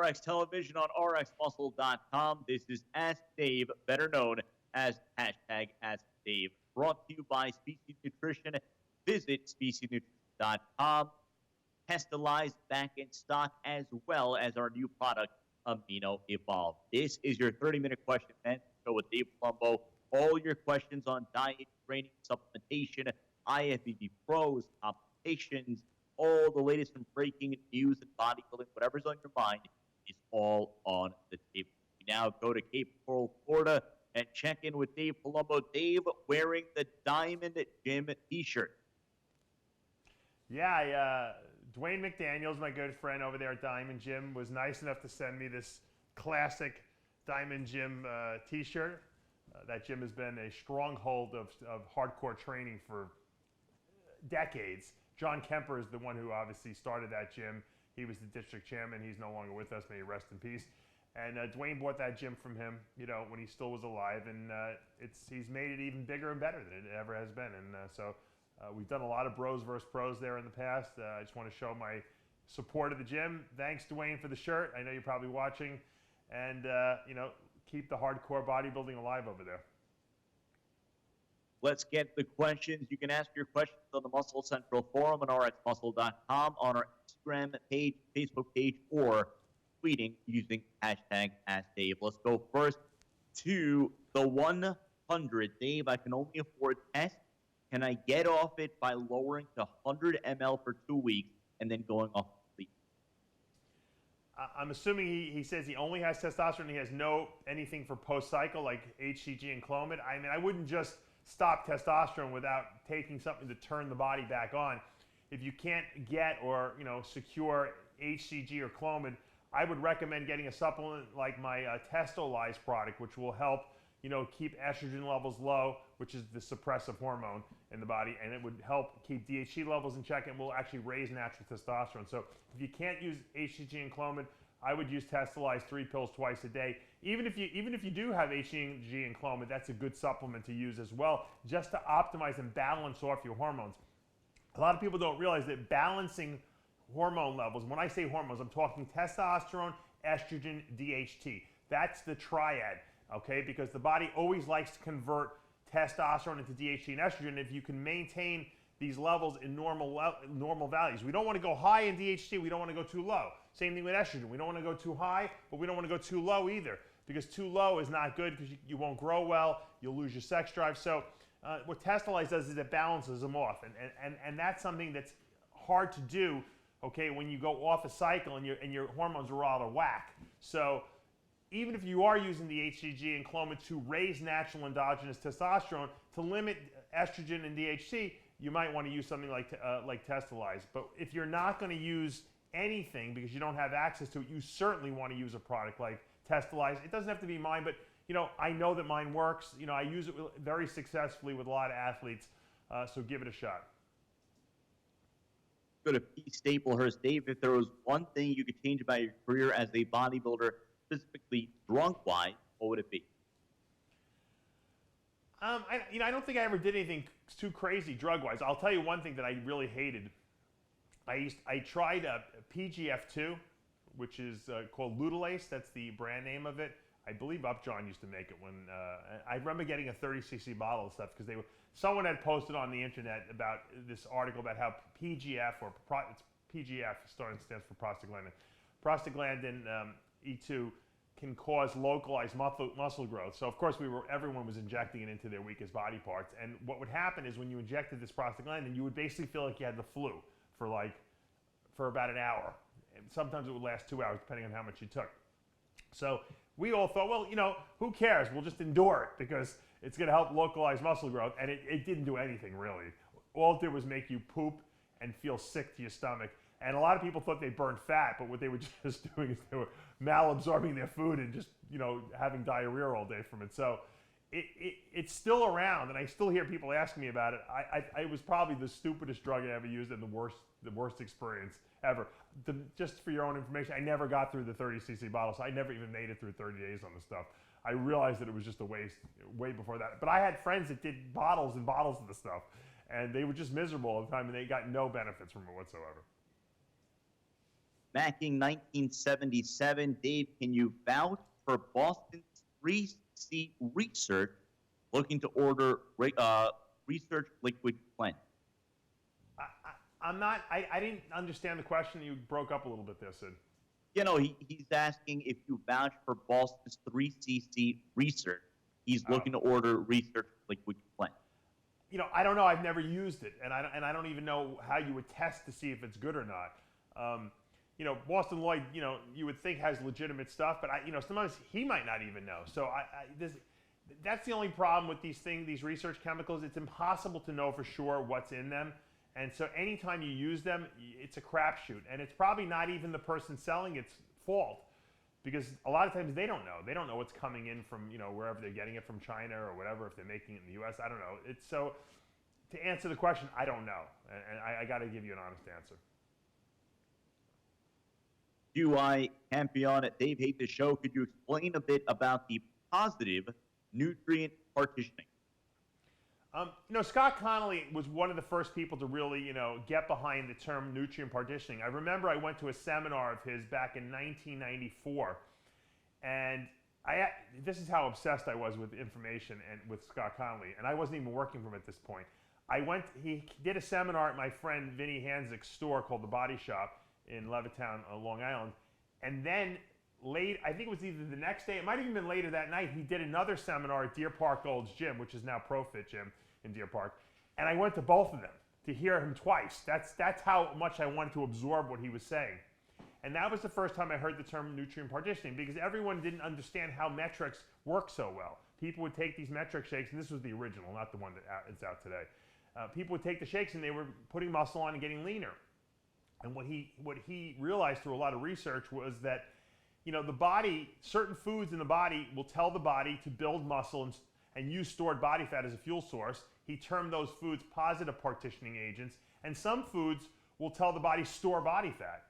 RX Television on rxmuscle.com. This is Ask Dave, better known as hashtag Ask Dave, brought to you by Species Nutrition. Visit speciesnutrition.com. Testalized back in stock, as well as our new product, Amino Evolve. This is your 30-minute question and answer show with Dave Palumbo. All your questions on diet, training, supplementation, IFBB pros, competitions, all the latest and breaking news and bodybuilding, whatever's on your mind is all on the table. We now go to Cape Coral, Florida, and check in with Dave Palumbo. Dave wearing the Diamond Gym t-shirt. Yeah, Dwayne McDaniels, my good friend over there at Diamond Gym, was nice enough to send me this classic Diamond Gym t-shirt. That gym has been a stronghold of hardcore training for decades. John Kemper is the one who obviously started that gym. He was the district chairman. He's no longer with us. May he rest in peace. And Dwayne bought that gym from him, you know, when he still was alive. And he's made it even bigger and better than it ever has been. And so we've done a lot of bros versus pros there in the past. I just want to show my support of the gym. Thanks, Dwayne, for the shirt. I know you're probably watching. And, you know, keep the hardcore bodybuilding alive over there. Let's get the questions. You can ask your questions on the Muscle Central Forum on rxmuscle.com, on our Instagram page, Facebook page, or tweeting using hashtag AskDave. Let's go first to the 100. Dave, I can only afford test. Can I get off it by lowering to 100 ml for 2 weeks and then going off completely? I'm assuming he says he only has testosterone. He has no anything for post-cycle like HCG and Clomid. I mean, I wouldn't just stop testosterone without taking something to turn the body back on. If you can't get or secure HCG or Clomid, I would recommend getting a supplement like my Testolize product, which will help keep estrogen levels low, which is the suppressive hormone in the body, and it would help keep DHT levels in check and will actually raise natural testosterone. So if you can't use HCG and Clomid, I would use Testolize 3 pills twice a day. Even if you do have HCG and Clomid, that's a good supplement to use as well, just to optimize and balance off your hormones. A lot of people don't realize that balancing hormone levels, when I say hormones, I'm talking testosterone, estrogen, DHT. That's the triad, okay? Because the body always likes to convert testosterone into DHT and estrogen. If you can maintain these levels in normal values. We don't want to go high in DHT, we don't want to go too low. Same thing with estrogen. We don't want to go too high, but we don't want to go too low either, because too low is not good because you won't grow well, you'll lose your sex drive. So what Testolize does is it balances them off, and that's something that's hard to do, okay, when you go off a cycle and your hormones are out of whack. So even if you are using the HCG and Clomid to raise natural endogenous testosterone, to limit estrogen and DHT, you might want to use something like Testolize. But if you're not going to use anything because you don't have access to it, you certainly want to use a product like Testolize. It doesn't have to be mine, but I know that mine works. I use it very successfully with a lot of athletes, so give it a shot. Go to P. Staplehurst. Dave, if there was one thing you could change about your career as a bodybuilder, specifically drunk-wise, what would it be? I don't think I ever did anything too crazy drug-wise. I'll tell you one thing that I really hated. I tried PGF2, which is called Ludolase. That's the brand name of it. I believe Upjohn used to make it when I remember getting a 30cc bottle of stuff because someone had posted on the internet about this article about how PGF it's PGF stands for prostaglandin. Prostaglandin E2 can cause localized muscle growth. So of course everyone was injecting it into their weakest body parts. And what would happen is when you injected this prostaglandin, you would basically feel like you had the flu for about an hour. And sometimes it would last 2 hours depending on how much you took. So we all thought, well, who cares? We'll just endure it because it's going to help localize muscle growth. And it didn't do anything really. All it did was make you poop and feel sick to your stomach. And a lot of people thought they burned fat, but what they were just doing is they were malabsorbing their food and just, having diarrhea all day from it. So it's still around, and I still hear people asking me about it. It was probably the stupidest drug I ever used and the worst experience ever. Just for your own information, I never got through the 30cc bottle, so I never even made it through 30 days on the stuff. I realized that it was just a waste way before that. But I had friends that did bottles and bottles of the stuff, and they were just miserable all the time, and they got no benefits from it whatsoever. Macking 1977. Dave, can you vouch for Boston's 3C Research looking to order research liquid cleanse? I'm not. I didn't understand the question. You broke up a little bit there, Sid. He's asking if you vouch for Boston's 3CC Research. He's looking to order research liquid cleanse. I don't know. I've never used it, and I don't even know how you would test to see if it's good or not. Boston Lloyd, you would think has legitimate stuff, but sometimes he might not even know. So that's the only problem with these research chemicals. It's impossible to know for sure what's in them. And so anytime you use them, it's a crapshoot. And it's probably not even the person selling its fault, because a lot of times they don't know. They don't know what's coming in from, wherever they're getting it from China or whatever, if they're making it in the US, I don't know. So to answer the question, I don't know. And I got to give you an honest answer. QI Campion, Dave Hate the Show. Could you explain a bit about the positive nutrient partitioning? Scott Connolly was one of the first people to really, get behind the term nutrient partitioning. I remember I went to a seminar of his back in 1994, and this is how obsessed I was with information and with Scott Connolly, and I wasn't even working for him at this point. He did a seminar at my friend Vinny Hansick's store called The Body Shop in Levittown, Long Island, and then I think it was either the next day, it might have even been later that night, he did another seminar at Deer Park Gold's Gym, which is now ProFit Gym in Deer Park. And I went to both of them to hear him twice. That's how much I wanted to absorb what he was saying. And that was the first time I heard the term nutrient partitioning, because everyone didn't understand how metrics work so well. People would take these metric shakes, and this was the original, not the one that is out today. People would take the shakes and they were putting muscle on and getting leaner. And what he realized through a lot of research was that the body, certain foods in the body will tell the body to build muscle and use stored body fat as a fuel source. He termed those foods positive partitioning agents. And some foods will tell the body store body fat.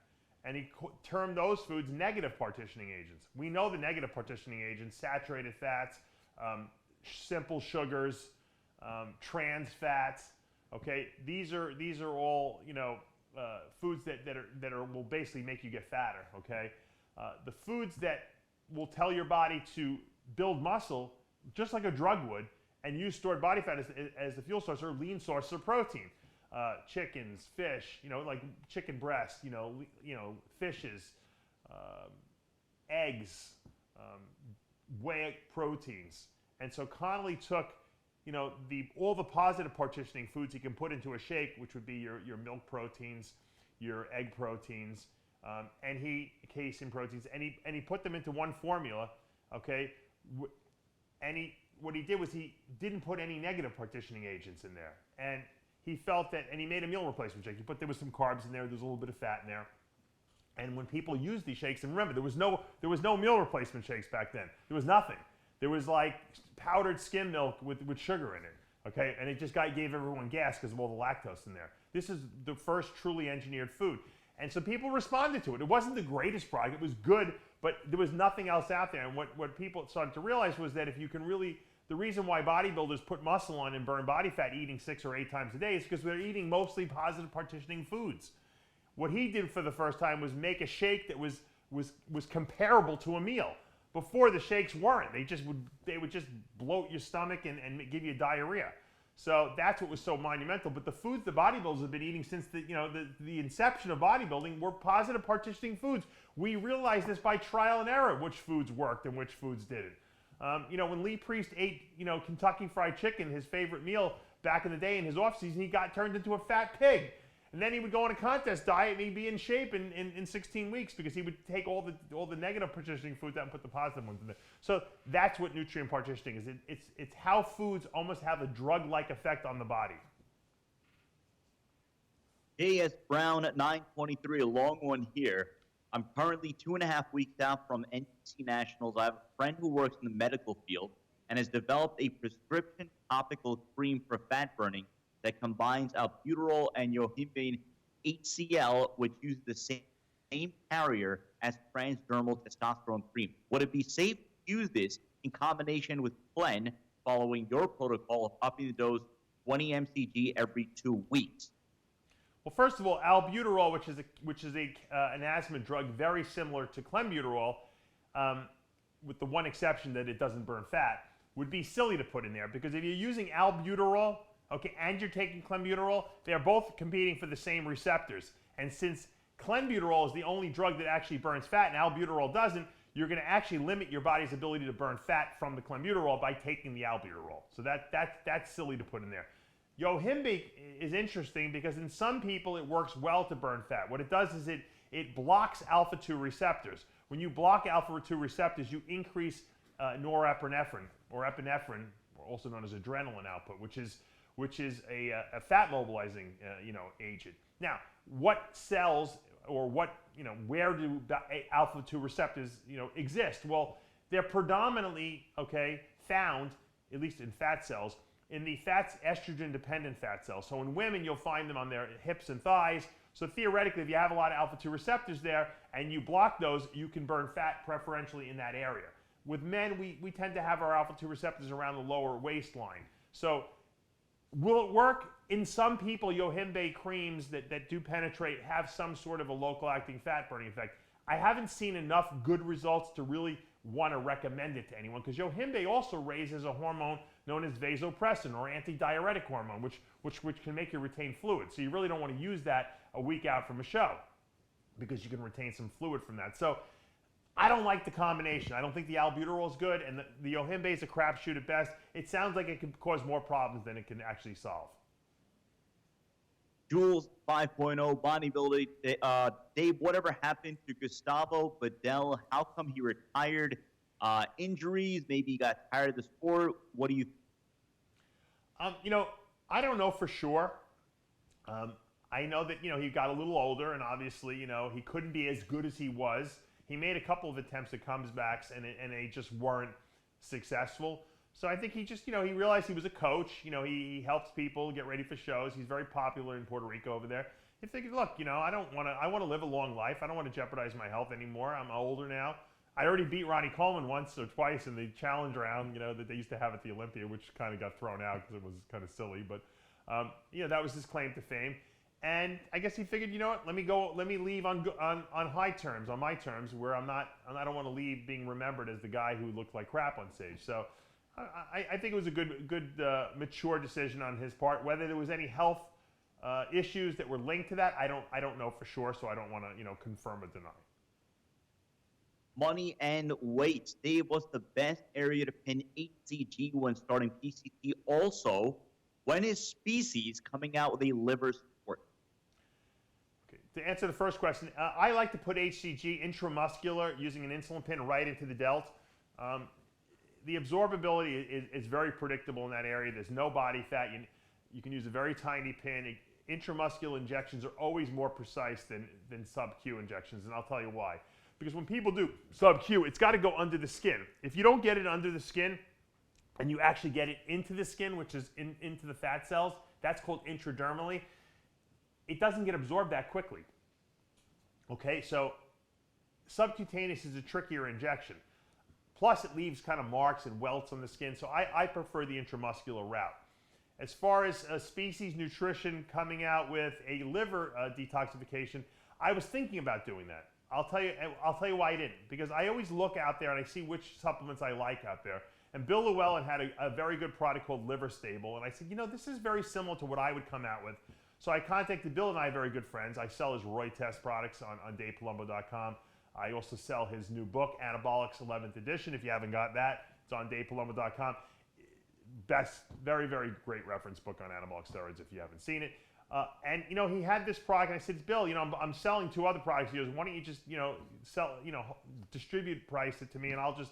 And he termed those foods negative partitioning agents. We know the negative partitioning agents: saturated fats, simple sugars, trans fats. Okay, these are all foods that will basically make you get fatter. Okay. The foods that will tell your body to build muscle, just like a drug would, and use stored body fat as the fuel source, are lean sources of protein. Chickens, fish, like chicken breast, fishes, eggs, whey proteins. And so Connolly took, all the positive partitioning foods he can put into a shake, which would be your milk proteins, your egg proteins, casein proteins, and he put them into one formula, okay? What he did was he didn't put any negative partitioning agents in there, and he felt that, and he made a meal replacement shake. There was some carbs in there, there's a little bit of fat in there, and when people used these shakes, and remember, there was no meal replacement shakes back then. There was nothing. There was like powdered skim milk with sugar in it, okay? And it just gave everyone gas because of all the lactose in there. This is the first truly engineered food. And so people responded to it. It wasn't the greatest product. It was good, but there was nothing else out there. And what people started to realize was that if you can really, the reason why bodybuilders put muscle on and burn body fat eating 6 or 8 times a day is because they're eating mostly positive partitioning foods. What he did for the first time was make a shake that was comparable to a meal. Before, the shakes weren't. They would just bloat your stomach and give you diarrhea. So that's what was so monumental. But the foods the bodybuilders have been eating since the inception of bodybuilding were positive partitioning foods. We realized this by trial and error, which foods worked and which foods didn't. When Lee Priest ate Kentucky Fried Chicken, his favorite meal back in the day in his off season, he got turned into a fat pig. And then he would go on a contest diet and he'd be in shape in 16 weeks because he would take all the negative partitioning foods out and put the positive ones in there. So that's what nutrient partitioning is. It's how foods almost have a drug-like effect on the body. J.S. Brown at 923, a long one here. I'm currently 2.5 weeks out from NBC Nationals. I have a friend who works in the medical field and has developed a prescription topical cream for fat burning that combines albuterol and yohimbine HCl, which uses the same carrier as transdermal testosterone cream. Would it be safe to use this in combination with Plen following your protocol of upping the dose 20 mcg every 2 weeks? Well, first of all, albuterol, which is an asthma drug very similar to clenbuterol, with the one exception that it doesn't burn fat, would be silly to put in there, because if you're using albuterol, okay, and you're taking clenbuterol, they're both competing for the same receptors. And since clenbuterol is the only drug that actually burns fat and albuterol doesn't, you're going to actually limit your body's ability to burn fat from the clenbuterol by taking the albuterol. So that's silly to put in there. Yohimbe is interesting because in some people it works well to burn fat. What it does is it blocks alpha-2 receptors. When you block alpha-2 receptors, you increase norepinephrine, or epinephrine, also known as adrenaline output, which is a fat mobilizing agent. Now, what cells or where do alpha-2 receptors exist? Well, they're predominantly found, at least in fat cells, in the estrogen-dependent fat cells. So in women, you'll find them on their hips and thighs. So theoretically, if you have a lot of alpha-2 receptors there and you block those, you can burn fat preferentially in that area. With men, we tend to have our alpha-2 receptors around the lower waistline. So will it work? In some people, Yohimbe creams that do penetrate have some sort of a local acting fat burning effect. I haven't seen enough good results to really want to recommend it to anyone, because Yohimbe also raises a hormone known as vasopressin, or antidiuretic hormone, which can make you retain fluid. So you really don't want to use that a week out from a show, because you can retain some fluid from that. So I don't like the combination. I don't think the albuterol is good, and the Yohimbe is a crapshoot at best. It sounds like it could cause more problems than it can actually solve. Jules 5.0 bodybuilding. Dave, whatever happened to Gustavo Fidel? How come he retired? Injuries? Maybe he got tired of the sport? What do you think? I don't know for sure. I know that, he got a little older, and obviously, he couldn't be as good as he was. He made a couple of attempts at comebacks, and they just weren't successful. So I think he just, he realized he was a coach. He helps people get ready for shows. He's very popular in Puerto Rico over there. He figured, look, I want to live a long life. I don't want to jeopardize my health anymore. I'm older now. I already beat Ronnie Coleman once or twice in the challenge round, that they used to have at the Olympia, which kind of got thrown out because it was kind of silly. But, that was his claim to fame. And I guess he figured, let me leave on high terms, on my terms, where I don't want to leave being remembered as the guy who looked like crap on stage. So I think it was a good mature decision on his part. Whether there was any health issues that were linked to that, I don't know for sure, so I don't want to confirm or deny. Money and weight. Dave, what's the best area to pin HCG when starting PCT? Also, when is Species coming out with a liver support? Okay. To answer the first question, I like to put HCG intramuscular using an insulin pin right into the delt. The absorbability is very predictable in that area. There's no body fat. You can use a very tiny pin. Intramuscular injections are always more precise than sub-Q injections, and I'll tell you why. Because when people do sub-Q, it's got to go under the skin. If you don't get it under the skin and you actually get it into the skin, which is into the fat cells, that's called intradermally, it doesn't get absorbed that quickly. Okay, so subcutaneous is a trickier injection. Plus, it leaves kind of marks and welts on the skin, so I prefer the intramuscular route. As far as Species Nutrition coming out with a liver detoxification, I was thinking about doing that. I'll tell you why I didn't. Because I always look out there and I see which supplements I like out there. And Bill Llewellyn had a very good product called Liver Stable, and I said, this is very similar to what I would come out with. So I contacted Bill, and I are very good friends. I sell his Roy Test products on DavePalumbo.com. I also sell his new book, Anabolics 11th edition. If you haven't got that, it's on DavePalumbo.com. Best, very, very great reference book on anabolic steroids if you haven't seen it. And he had this product, and I said, Bill, I'm selling 2 other products. He goes, why don't you just, sell, distribute, price it to me, and I'll just,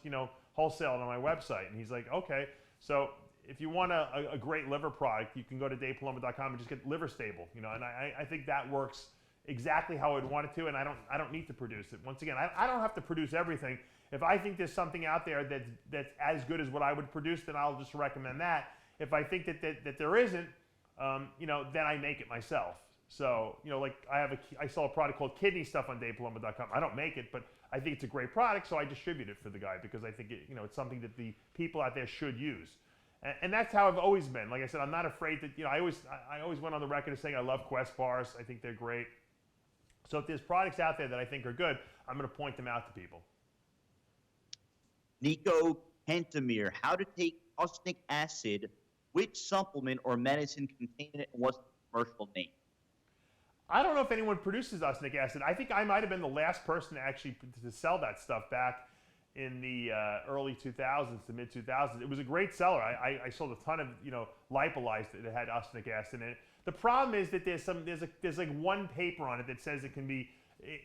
wholesale it on my website. And he's like, okay. So if you want a great liver product, you can go to DavePalumbo.com and just get Liver Stable, and I think that works exactly how I would want it to, and I don't need to produce it. Once again, I don't have to produce everything. If I think there's something out there that's as good as what I would produce, then I'll just recommend that. If I think that there isn't, then I make it myself. So, like I sell a product called Kidney Stuff on DavePalumbo.com. I don't make it, but I think it's a great product, so I distribute it for the guy because I think it's something that the people out there should use. And that's how I've always been. Like I said, I'm not afraid that, I always went on the record as saying I love Quest bars. I think they're great. So if there's products out there that I think are good, I'm going to point them out to people. Nico Kentamir, how to take arsenic acid, which supplement or medicine contain it, and what's the commercial name? I don't know if anyone produces arsenic acid. I think I might have been the last person to actually to sell that stuff back in the early 2000s to mid 2000s. It was a great seller. I sold a ton of lipolyzed that had arsenic acid in it. The problem is that there's like one paper on it that says it can be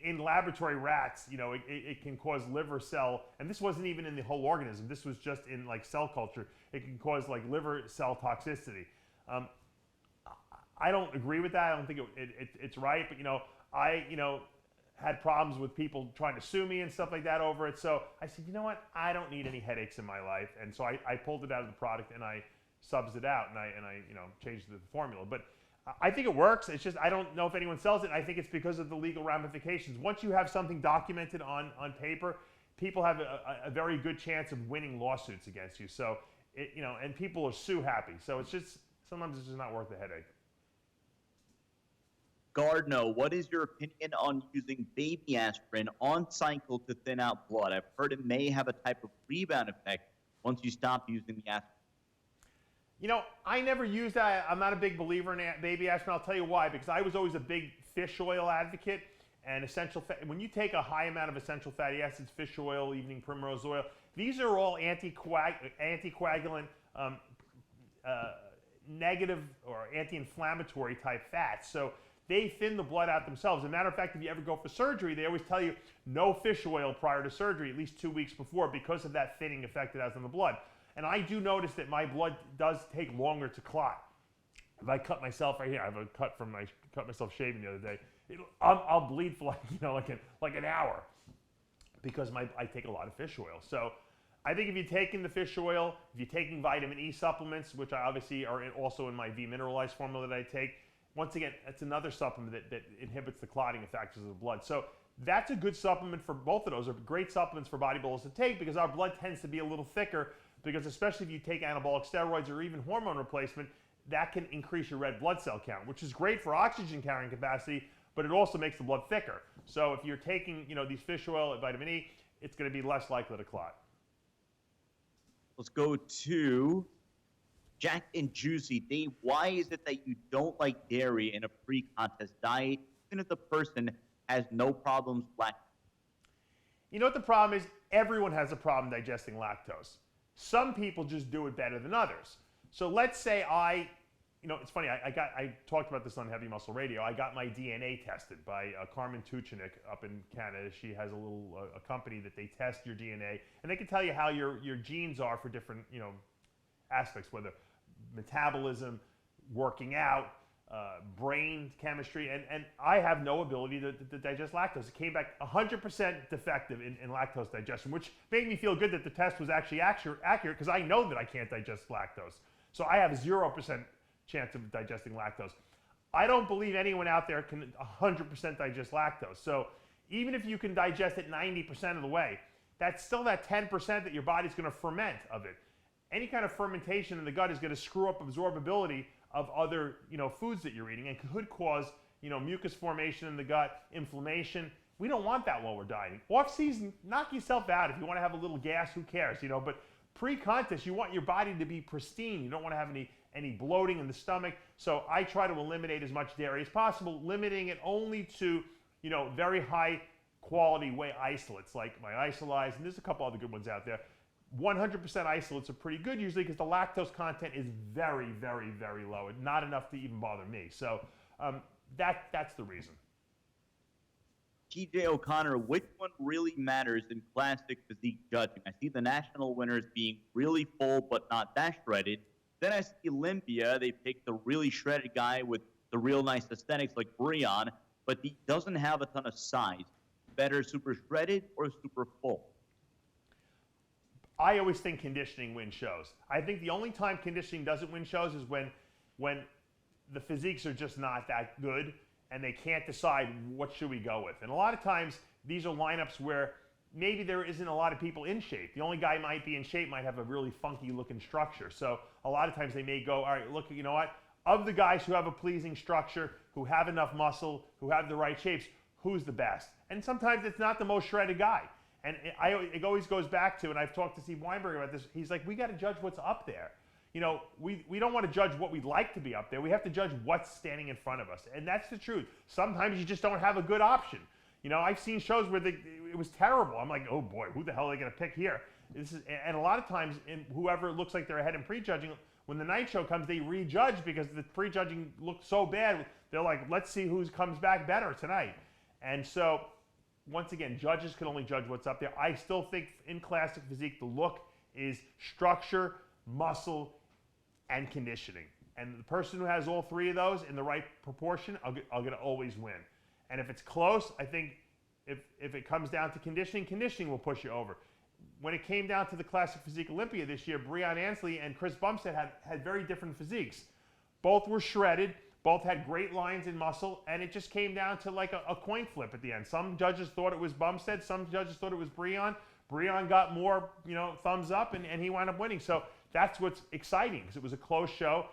in laboratory rats. It can cause liver cell, and this wasn't even in the whole organism. This was just in like cell culture. It can cause like liver cell toxicity. I don't agree with that. I don't think it's right. But I had problems with people trying to sue me and stuff like that over it. So I said, you know what? I don't need any headaches in my life, and so I pulled it out of the product and I subs it out and I changed the formula. But I think it works. It's just I don't know if anyone sells it. I think it's because of the legal ramifications. Once you have something documented on paper, people have a very good chance of winning lawsuits against you. So and people are sue happy. So it's just sometimes it's just not worth the headache. Gardno, what is your opinion on using baby aspirin on cycle to thin out blood? I've heard it may have a type of rebound effect once you stop using the aspirin. I never use that. I'm not a big believer in baby aspirin. I'll tell you why. Because I was always a big fish oil advocate, and essential fat. When you take a high amount of essential fatty acids, fish oil, evening primrose oil, these are all anticoagulant, negative or anti-inflammatory type fats. So they thin the blood out themselves. As a matter of fact, if you ever go for surgery, they always tell you no fish oil prior to surgery, at least 2 weeks before, because of that thinning effect it has on the blood. And I do notice that my blood does take longer to clot. If I cut myself right here, I have a cut from cut myself shaving the other day. I'll bleed for like an hour because I take a lot of fish oil. So I think if you're taking the fish oil, if you're taking vitamin E supplements, which I obviously are also in my V mineralized formula that I take, once again, that's another supplement that inhibits the clotting effects of the blood. So that's a good supplement for both of those. Are great supplements for bodybuilders to take because our blood tends to be a little thicker, because especially if you take anabolic steroids or even hormone replacement, that can increase your red blood cell count, which is great for oxygen carrying capacity, but it also makes the blood thicker. So if you're taking these fish oil and vitamin E, it's going to be less likely to clot. Let's go to Jack and Juicy. Dave, why is it that you don't like dairy in a pre-contest diet, even if the person has no problems lactose? You know what the problem is? Everyone has a problem digesting lactose. Some people just do it better than others. So let's say it's funny, I talked about this on Heavy Muscle Radio. I got my DNA tested by Carmen Tuchenik up in Canada. She has a company that they test your DNA, and they can tell you how your genes are for different aspects, whether metabolism, working out, brain chemistry, and I have no ability to digest lactose. It came back 100% defective in lactose digestion, which made me feel good that the test was actually accurate because I know that I can't digest lactose. So I have 0% chance of digesting lactose. I don't believe anyone out there can 100% digest lactose. So even if you can digest it 90% of the way, that's still that 10% that your body's going to ferment of it. Any kind of fermentation in the gut is going to screw up absorbability of other foods that you're eating and could cause mucus formation in the gut, inflammation. We don't want that while we're dieting. Off season, knock yourself out. If you want to have a little gas, who cares? But pre-contest, you want your body to be pristine. You don't want to have any bloating in the stomach. So I try to eliminate as much dairy as possible, limiting it only to very high quality whey isolates like my Isolyze, and there's a couple other good ones out there. 100% isolates are pretty good usually because the lactose content is very, very, very low. It's not enough to even bother me. So that's the reason. TJ O'Connor, which one really matters in classic physique judging? I see the national winners being really full but not that shredded. Then I see Olympia, they pick the really shredded guy with the real nice aesthetics like Breon, but he doesn't have a ton of size. Better super shredded or super full? I always think conditioning wins shows. I think the only time conditioning doesn't win shows is when the physiques are just not that good and they can't decide what should we go with. And a lot of times these are lineups where maybe there isn't a lot of people in shape. The only guy might be in shape might have a really funky looking structure. So a lot of times they may go, all right, look, you know what? Of the guys who have a pleasing structure, who have enough muscle, who have the right shapes, who's the best? And sometimes it's not the most shredded guy. And it always goes back to, and I've talked to Steve Weinberg about this, he's like, we got to judge what's up there. You know, we don't want to judge what we'd like to be up there. We have to judge what's standing in front of us. And that's the truth. Sometimes you just don't have a good option. You know, I've seen shows where it was terrible. I'm like, oh boy, who the hell are they going to pick here? And a lot of times, whoever looks like they're ahead in prejudging, when the night show comes, they rejudge because the prejudging looked so bad. They're like, let's see who comes back better tonight. And so, once again, judges can only judge what's up there. I still think in classic physique, the look is structure, muscle, and conditioning. And the person who has all three of those in the right proportion are going to always win. And if it's close, I think if it comes down to conditioning will push you over. When it came down to the Classic Physique Olympia this year, Breon Ansley and Chris Bumstead had very different physiques. Both were shredded, both had great lines in muscle, and it just came down to like a coin flip at the end. Some judges thought it was Bumstead, some judges thought it was Breon. Breon got more, thumbs up, and he wound up winning. So that's what's exciting, because it was a close show.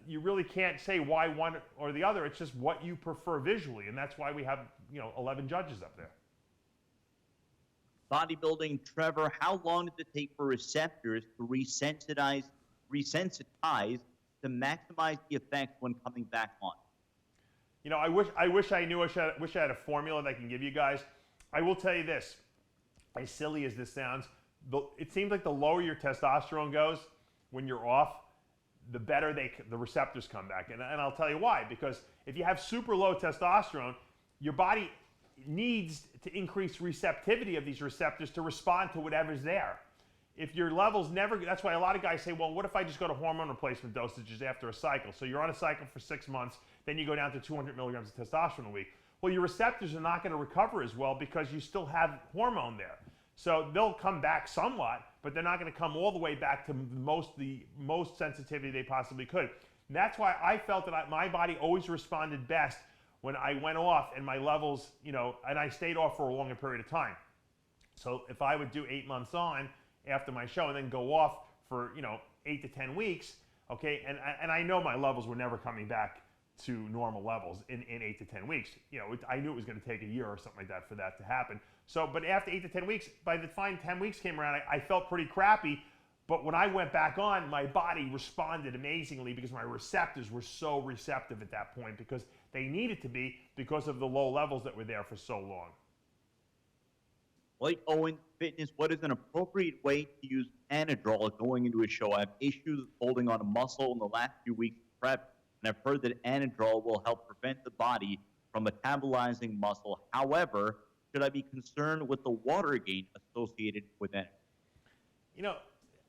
You really can't say why one or the other. It's just what you prefer visually, and that's why we have 11 judges up there. Bodybuilding, Trevor, how long does it take for receptors to resensitize to maximize the effect when coming back on? I wish I knew. I wish I had a formula that I can give you guys. I will tell you this, as silly as this sounds, it seems like the lower your testosterone goes when you're off, the better the receptors come back. And I'll tell you why. Because if you have super low testosterone, your body needs to increase receptivity of these receptors to respond to whatever's there. If your levels that's why a lot of guys say, well, what if I just go to hormone replacement dosages after a cycle? So you're on a cycle for 6 months, then you go down to 200 milligrams of testosterone a week. Well, your receptors are not going to recover as well because you still have hormone there. So they'll come back somewhat, but they're not going to come all the way back to the most sensitivity they possibly could. And that's why I felt that my body always responded best when I went off and my levels, and I stayed off for a longer period of time. So if I would do 8 months on after my show and then go off for, 8 to 10 weeks, okay, and I know my levels were never coming back to normal levels in 8 to 10 weeks. I knew it was going to take a year or something like that for that to happen. So, but after 8 to 10 weeks, by the time 10 weeks came around, I felt pretty crappy. But when I went back on, my body responded amazingly because my receptors were so receptive at that point because they needed to be because of the low levels that were there for so long. Like Owen Fitness, what is an appropriate way to use Anadrol going into a show? I have issues holding on to muscle in the last few weeks of prep, and I've heard that Anadrol will help prevent the body from metabolizing muscle. However, should I be concerned with the water gain associated with Anadrol?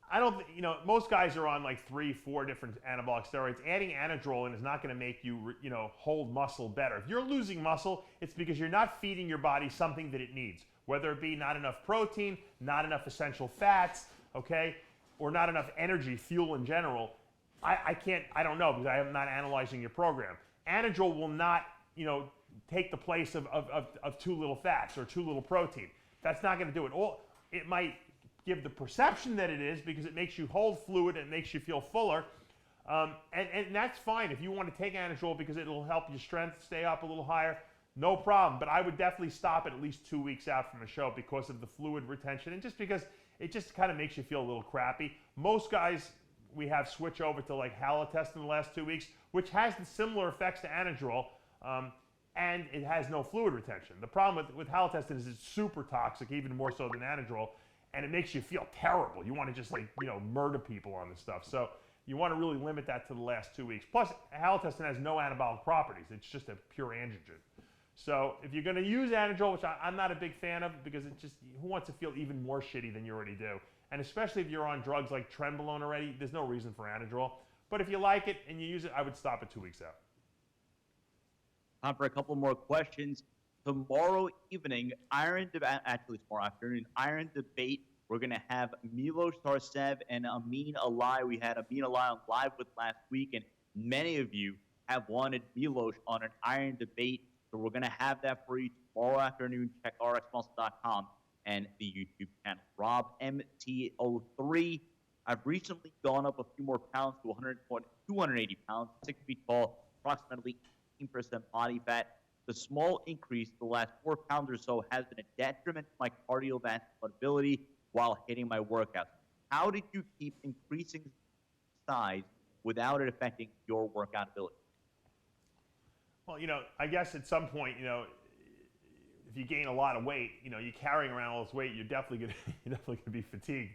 I don't, most guys are on like 3-4 different anabolic steroids. Adding Anadrol in is not going to make you, hold muscle better. If you're losing muscle, it's because you're not feeding your body something that it needs, whether it be not enough protein, not enough essential fats, okay, or not enough energy, fuel in general. I don't know because I am not analyzing your program. Anadrol will not, take the place of too little fats or too little protein. That's not going to do it. It might give the perception that it is because it makes you hold fluid and it makes you feel fuller. And that's fine if you want to take Anadrol because it'll help your strength stay up a little higher, no problem. But I would definitely stop at least 2 weeks out from a show because of the fluid retention and just because it just kind of makes you feel a little crappy. Most guys we have switch over to like Halotest in the last 2 weeks, which has the similar effects to Anadrol, and it has no fluid retention. The problem with Halotest is it's super toxic, even more so than Anadrol, and it makes you feel terrible. You want to just murder people on this stuff. So you want to really limit that to the last 2 weeks. Plus, Halotestin has no anabolic properties. It's just a pure androgen. So if you're going to use Anadrol, which I'm not a big fan of because who wants to feel even more shitty than you already do? And especially if you're on drugs like Trenbolone already, there's no reason for Anadrol. But if you like it and you use it, I would stop at 2 weeks out. Time for a couple more questions. Tomorrow evening, tomorrow afternoon, Iron Debate. We're going to have Milos Sarcev and Amin Alai. We had Amin Alai on Live with last week, and many of you have wanted Milos on an Iron Debate. So we're going to have that for you tomorrow afternoon. Check rxmuscle.com. and the YouTube channel. Rob MT03. I've recently gone up a few more pounds to 280 pounds, 6 feet tall, approximately 18% body fat. The small increase the last 4 pounds or so has been a detriment to my cardiovascular ability while hitting my workouts. How did you keep increasing size without it affecting your workout ability? Well, I guess at some point, if you gain a lot of weight, you're carrying around all this weight, you're definitely gonna be fatigued.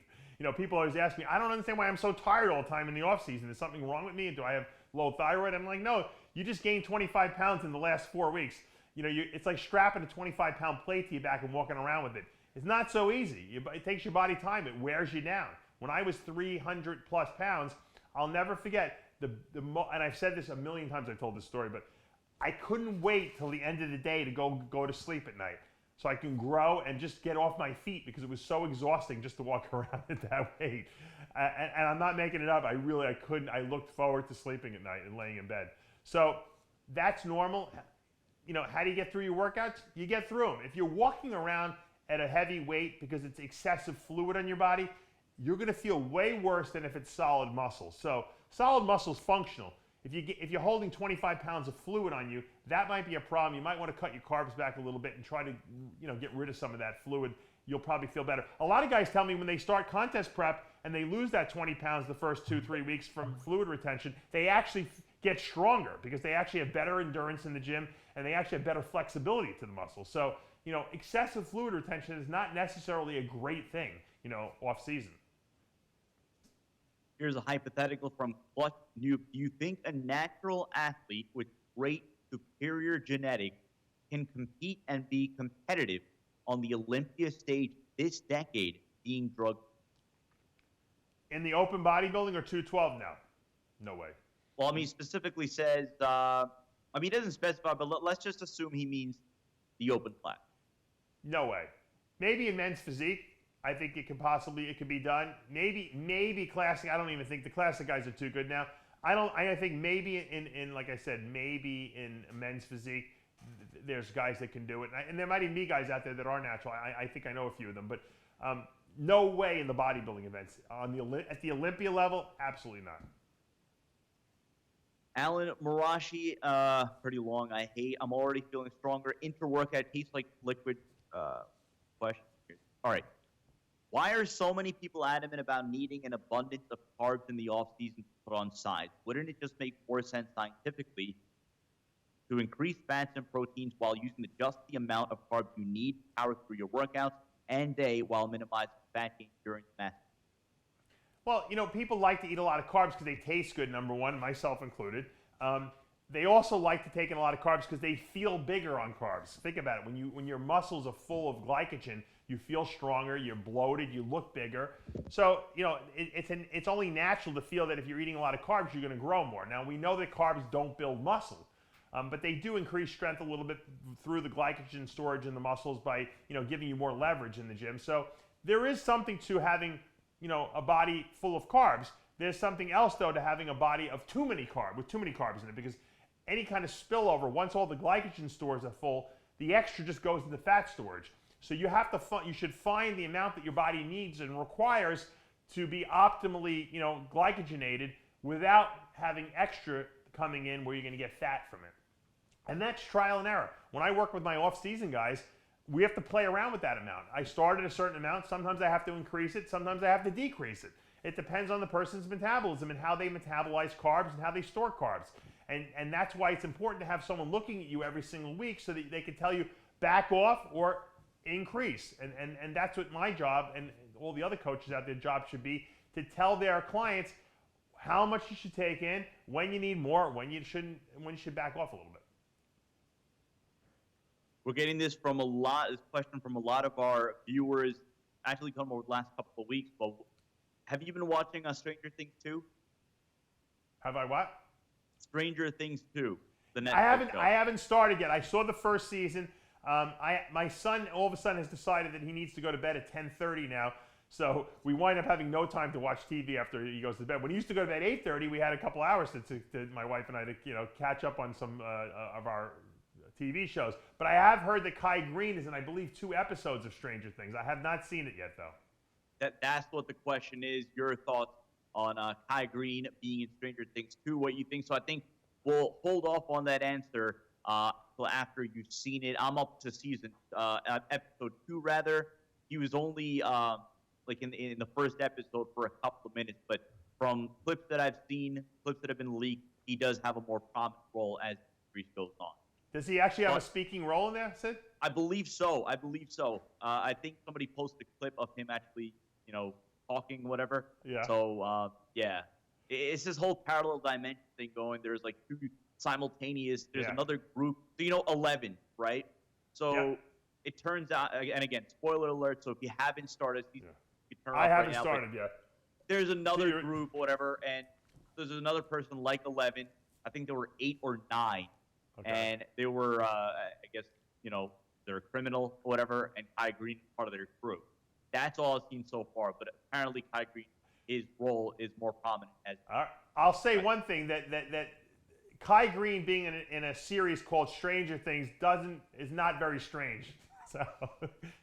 People always ask me, I don't understand why I'm so tired all the time in the off season. Is something wrong with me? Do I have low thyroid? I'm like, no, you just gained 25 pounds in the last 4 weeks. It's like strapping a 25-pound plate to your back and walking around with it. It's not so easy. It takes your body time. It wears you down. When I was 300 plus pounds, I'll never forget and I've said this a million times. I told this story, but I couldn't wait till the end of the day to go to sleep at night so I can grow and just get off my feet, because it was so exhausting just to walk around at that weight. And I'm not making it up. I couldn't. I looked forward to sleeping at night and laying in bed. So that's normal. How do you get through your workouts? You get through them. If you're walking around at a heavy weight because it's excessive fluid on your body, you're going to feel way worse than if it's solid muscle. So solid muscle is functional. If you're holding 25 pounds of fluid on you, that might be a problem. You might want to cut your carbs back a little bit and try to get rid of some of that fluid. You'll probably feel better. A lot of guys tell me when they start contest prep and they lose that 20 pounds the first 2-3 weeks from fluid retention, they actually get stronger because they actually have better endurance in the gym and they actually have better flexibility to the muscle. So, excessive fluid retention is not necessarily a great thing, off season. Here's a hypothetical from Clutch Noob. Do you think a natural athlete with great superior genetics can compete and be competitive on the Olympia stage this decade, being drug? In the open bodybuilding or 212 now? No way. Well, he specifically says, he doesn't specify, but let's just assume he means the open class. No way. Maybe in men's physique, I think it could be done. Maybe classic. I don't even think the classic guys are too good now. I think maybe in like I said, maybe in men's physique, there's guys that can do it. And there might even be guys out there that are natural. I think I know a few of them. But no way in the bodybuilding events. At the Olympia level, absolutely not. Alan Marashi, pretty long. I'm already feeling stronger. Inter-workout tastes like liquid. Question. All right. Why are so many people adamant about needing an abundance of carbs in the off-season to put on size? Wouldn't it just make more sense scientifically to increase fats and proteins while using just the amount of carbs you need to power through your workouts and day while minimizing fat gain during the match? Well, people like to eat a lot of carbs because they taste good, number one, myself included. They also like to take in a lot of carbs because they feel bigger on carbs. Think about it. When your muscles are full of glycogen, you feel stronger, you're bloated, you look bigger. So, it's only natural to feel that if you're eating a lot of carbs, you're going to grow more. Now, we know that carbs don't build muscle, but they do increase strength a little bit through the glycogen storage in the muscles by, giving you more leverage in the gym. So there is something to having, a body full of carbs. There's something else, though, to having a body of with too many carbs in it, because any kind of spillover, once all the glycogen stores are full, the extra just goes into fat storage. So you should find the amount that your body needs and requires to be optimally, glycogenated without having extra coming in where you're going to get fat from it. And that's trial and error. When I work with my off-season guys, we have to play around with that amount. I start at a certain amount. Sometimes I have to increase it. Sometimes I have to decrease it. It depends on the person's metabolism and how they metabolize carbs and how they store carbs. And that's why it's important to have someone looking at you every single week so that they can tell you back off or increase. And that's what my job and all the other coaches out there job should be, to tell their clients how much you should take in, when you need more, when you shouldn't, and when you should back off a little bit. We're getting this question from a lot of our viewers, actually come over the last couple of weeks. But have you been watching Stranger Things 2? Have I what? Stranger Things 2. The Netflix show. I haven't started yet. I saw the first season. My son all of a sudden has decided that he needs to go to bed at 10:30 now. So we wind up having no time to watch TV after he goes to bed. When he used to go to bed at 8:30, we had a couple hours to my wife and I to catch up on some of our TV shows. But I have heard that Kai Green is in, I believe, 2 episodes of Stranger Things. I have not seen it yet, though. That's what the question is. Your thoughts on Kai Green being in Stranger Things 2, what you think. So I think we'll hold off on that answer till after you've seen it. I'm up to episode 2, rather. He was only like in the first episode for a couple of minutes, but from clips that I've seen, clips that have been leaked, he does have a more prominent role as the series goes on. Does he actually have a speaking role in there, Sid? I believe so. I think somebody posted a clip of him actually, talking, whatever. Yeah. So, yeah. It's this whole parallel dimension thing going. There's like 2 simultaneous. There's another group. So, 11, right? So, it turns out, and again, spoiler alert. So, if you haven't started, I haven't started yet. There's another group, whatever, and there's another person like 11. I think there were 8 or 9. Okay. And they were, I guess, they're a criminal or whatever, and Kai Green is part of their crew. That's all I've seen so far, but apparently Kai Green, his role is more prominent. I'll say one thing, that Kai Green being in a series called Stranger Things is not very strange. So,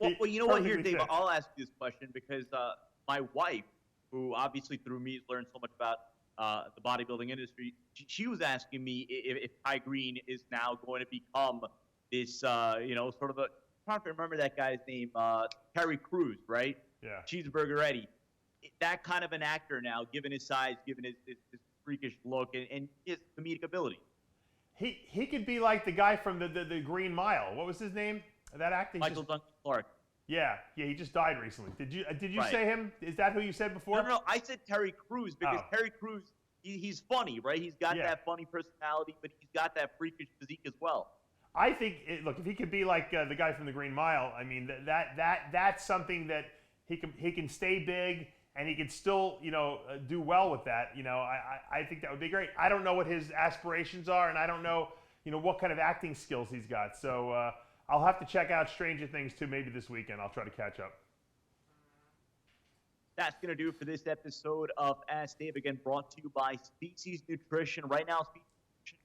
well, you know what? Here, Dave, I'll ask you this question because my wife, who obviously through me has learned so much about the bodybuilding industry, she was asking me if Kai Green is now going to become this, sort of a, I'm trying to remember that guy's name, Terry Crews, right? Yeah. Cheeseburger Eddie. That kind of an actor now, given his size, given his freakish look, and his comedic ability. He could be like the guy from the Green Mile. What was his name? That actor? Michael Duncan Clark. Yeah, he just died recently. Did you say him? Is that who you said before? No, I said Terry Crews because Terry Crews, he's funny, right? He's got that funny personality, but he's got that freakish physique as well. I think, look, if he could be like the guy from the Green Mile, I mean, that's something that he can stay big and he can still, do well with that. I think that would be great. I don't know what his aspirations are, and I don't know, what kind of acting skills he's got. So I'll have to check out Stranger Things too, maybe this weekend. I'll try to catch up. That's going to do it for this episode of Ask Dave, again brought to you by Species Nutrition. Right now,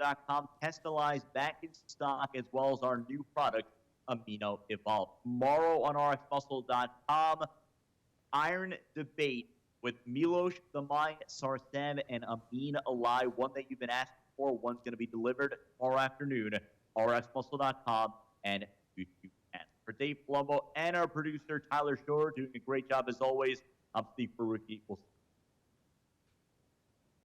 SpeciesNutrition.com, Testalize back in stock, as well as our new product, Amino Evolve. Tomorrow on RxMuscle.com, Iron Debate with Milos, the Mind, Sarsam, and Amin Alai. One that you've been asking for. One's going to be delivered tomorrow afternoon. RxMuscle.com and YouTube channel. For Dave Palumbo and our producer, Tyler Shore, doing a great job as always, I'm Steve Barucki. We'll see you.